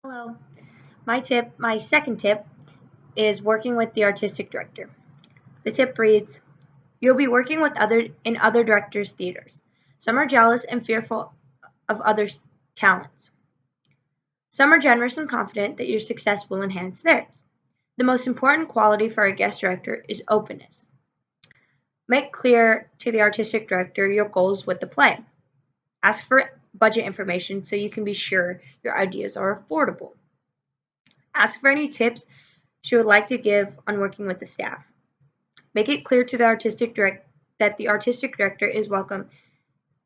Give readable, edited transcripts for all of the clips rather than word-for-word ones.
Hello. My second tip is working with the artistic director. The tip reads, you'll be working with other directors' theaters. Some are jealous and fearful of others' talents. Some are generous and confident that your success will enhance theirs. The most important quality for a guest director is openness. Make clear to the artistic director your goals with the play. Ask for budget information so you can be sure your ideas are affordable. Ask for any tips she would like to give on working with the staff. Make it clear to the that the artistic director is welcome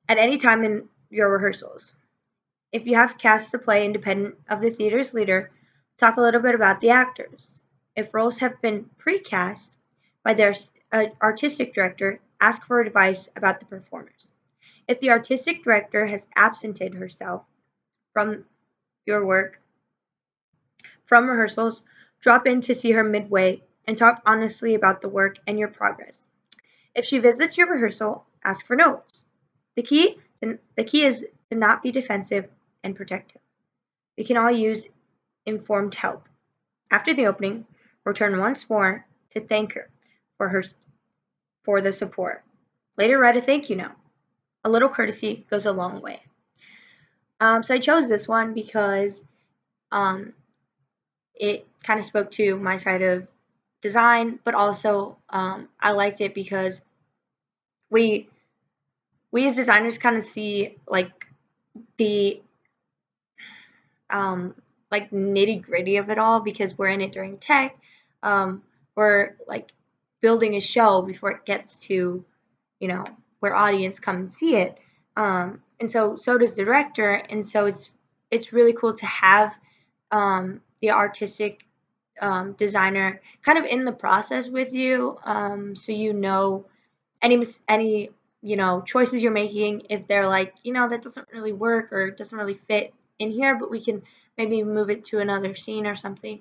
at any time in your rehearsals. If you have cast a play independent of the theater's leader, talk a little bit about the actors. If roles have been pre-cast by their artistic director, ask for advice about the performers. If the artistic director has absented herself from your work from rehearsals, drop in to see her midway and talk honestly about the work and your progress. If she visits your rehearsal, ask for notes. The key is to not be defensive and protective. We can all use informed help. After the opening, return once more to thank her for the support. Later, write a thank you note. A little courtesy goes a long way. So I chose this one because it kind of spoke to my side of design, but also I liked it because we as designers kind of see like the like nitty gritty of it all because we're in it during tech. We're like building a show before it gets to where audience come and see it. And so does the director, and so it's really cool to have the artistic designer kind of in the process with you, so any choices you're making, if they're like that doesn't really work or doesn't really fit in here, but we can maybe move it to another scene or something.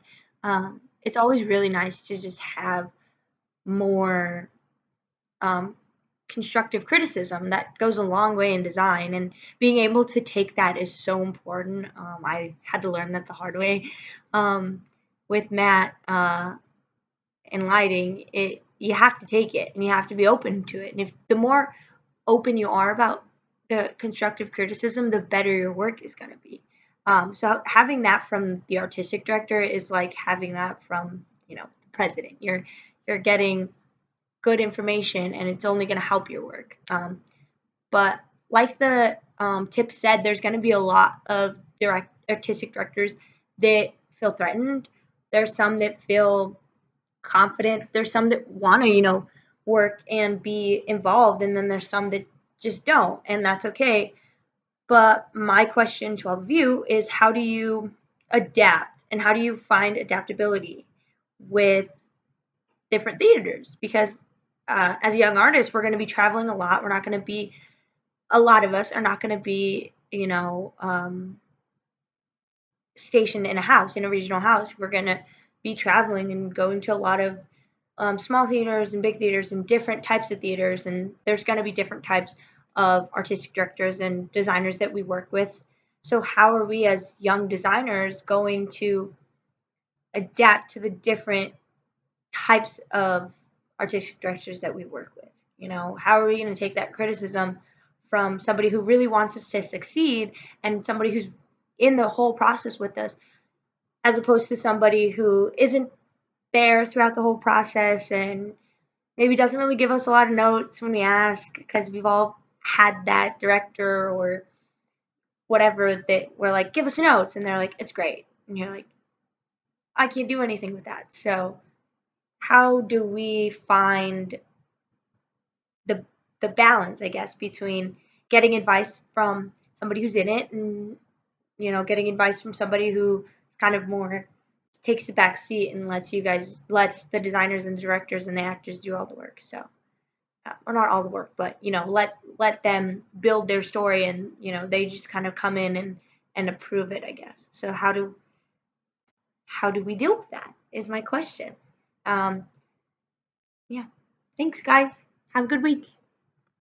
It's always really nice to just have more constructive criticism. That goes a long way in design, and being able to take that is so important. I had to learn that the hard way with Matt in lighting. You have to take it and you have to be open to it, and if the more open you are about the constructive criticism, the better your work is going to be. So having that from the artistic director is like having that from the president. You're getting good information, and it's only going to help your work. But like the tip said, there's going to be a lot of artistic directors that feel threatened. There's some that feel confident. There's some that want to, work and be involved, and then there's some that just don't, and that's okay. But my question to all of you is, how do you adapt, and how do you find adaptability with different theaters? Because as a young artist, we're going to be traveling a lot. We're not going to be, a lot of us are not going to be, stationed in a house, in a regional house. We're going to be traveling and going to a lot of small theaters and big theaters and different types of theaters. And there's going to be different types of artistic directors and designers that we work with. So, how are we as young designers going to adapt to the different types of artistic directors that we work with? How are we going to take that criticism from somebody who really wants us to succeed and somebody who's in the whole process with us, as opposed to somebody who isn't there throughout the whole process and maybe doesn't really give us a lot of notes when we ask, because we've all had that director or whatever that we're like, give us notes, and they're like, it's great, and you're like, I can't do anything with that. So how do we find the the balance, I guess, between getting advice from somebody who's in it and getting advice from somebody who kind of more takes the back seat and lets the designers and the directors and the actors do all the work. So, or not all the work, but let them build their story, and they just kind of come in and approve it, I guess. So how do we deal with that? Is my question. Yeah. Thanks, guys. Have a good week.